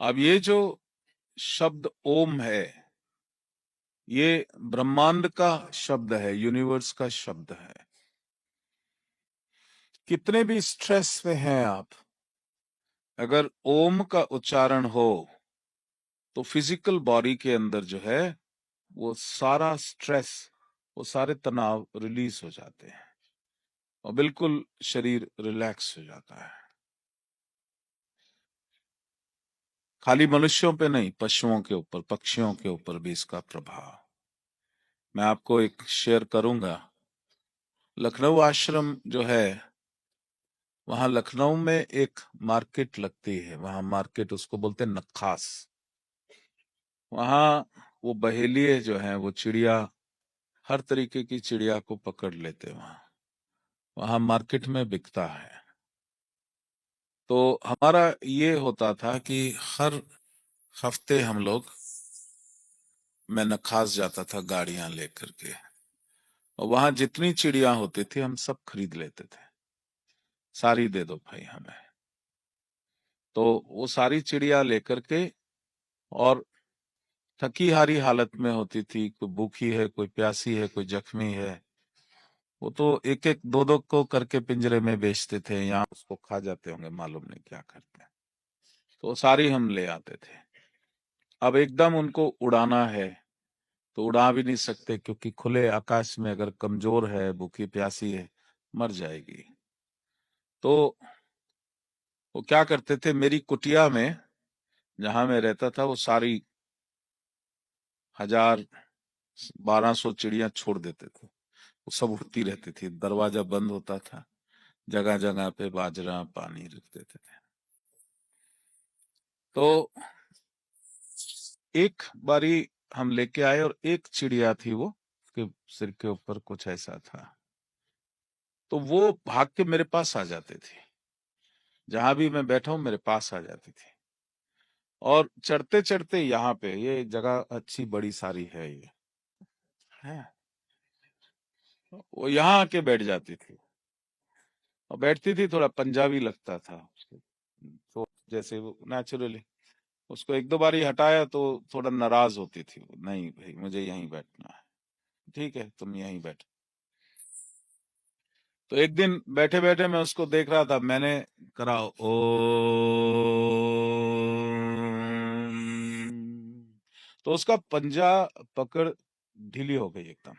अब ये जो शब्द ओम है, ये ब्रह्मांड का शब्द है, यूनिवर्स का शब्द है। कितने भी स्ट्रेस में हैं आप, अगर ओम का उच्चारण हो तो फिजिकल बॉडी के अंदर जो है वो सारा स्ट्रेस, वो सारे तनाव रिलीज हो जाते हैं और बिल्कुल शरीर रिलैक्स हो जाता है। खाली मनुष्यों पे नहीं, पशुओं के ऊपर, पक्षियों के ऊपर भी इसका प्रभाव। मैं आपको एक शेयर करूंगा। लखनऊ आश्रम जो है, वहां लखनऊ में एक मार्केट लगती है, वहां मार्केट उसको बोलते हैं नक्खास। वहां वो बहेलिए जो हैं, वो चिड़िया, हर तरीके की चिड़िया को पकड़ लेते हैं। वहां मार्केट में बिकता है। तो हमारा ये होता था कि हर हफ्ते हम लोग, मैं नखास जाता था गाड़ियां लेकर के, और वहां जितनी चिड़िया होती थी हम सब खरीद लेते थे। सारी दे दो भाई हमें। तो वो सारी चिड़िया लेकर के, और थकी हारी हालत में होती थी, कोई भूखी है, कोई प्यासी है, कोई जख्मी है, वो तो एक एक दो दो को करके पिंजरे में बेचते थे, यहाँ उसको खा जाते होंगे, मालूम नहीं क्या करते हैं। तो वो सारी हम ले आते थे। अब एकदम उनको उड़ाना है तो उड़ा भी नहीं सकते, क्योंकि खुले आकाश में अगर कमजोर है, भूखी प्यासी है, मर जाएगी। तो वो क्या करते थे, मेरी कुटिया में जहां मैं रहता था, वो सारी 1000-1200 चिड़िया छोड़ देते थे। वो सब उड़ती रहती थी, दरवाजा बंद होता था, जगह जगह पे बाजरा पानी रख देते थे। तो एक बारी हम लेके आए, और एक चिड़िया थी, वो उसके सिर के ऊपर कुछ ऐसा था, तो वो भाग के मेरे पास आ जाती थी। जहां भी मैं बैठा हूं मेरे पास आ जाती थी। और चढ़ते चढ़ते, यहाँ पे ये जगह अच्छी बड़ी सारी है, ये है, वो यहाँ आके बैठ जाती थी। और बैठती थी, थोड़ा पंजाबी लगता था उसको, तो जैसे वो नेचुरली, उसको एक दो बार ही हटाया तो थोड़ा नाराज होती थी वो, नहीं भाई मुझे यहीं बैठना है। ठीक है, तुम यहीं बैठो। तो एक दिन बैठे बैठे मैं उसको देख रहा था, मैंने करा ओ, तो उसका पंजा पकड़ ढीली हो गई एकदम,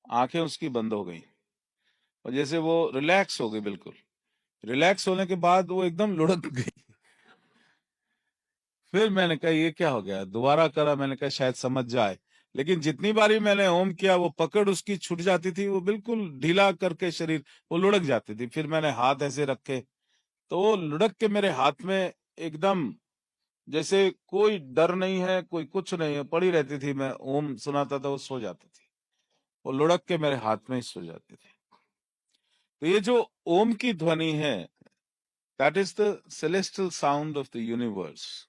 आंखें उसकी बंद हो गई, और जैसे वो रिलैक्स हो गई, बिल्कुल रिलैक्स होने के बाद वो एकदम लुढ़क गई। फिर मैंने कहा ये क्या हो गया, दोबारा करा, मैंने कहा शायद समझ जाए। लेकिन जितनी बारी मैंने ओम किया, वो पकड़ उसकी छूट जाती थी, वो बिल्कुल ढीला करके शरीर, वो लुढ़क जाती थी। फिर मैंने हाथ ऐसे रखे, तो वो लुढ़क के मेरे हाथ में एकदम, जैसे कोई डर नहीं है, कोई कुछ नहीं है, पड़ी रहती थी। मैं ओम सुनाता था, वो सो जाती थी, वो लुढ़क के मेरे हाथ में ही सो जाती थी। तो ये जो ओम की ध्वनि है, that is the celestial sound of the universe.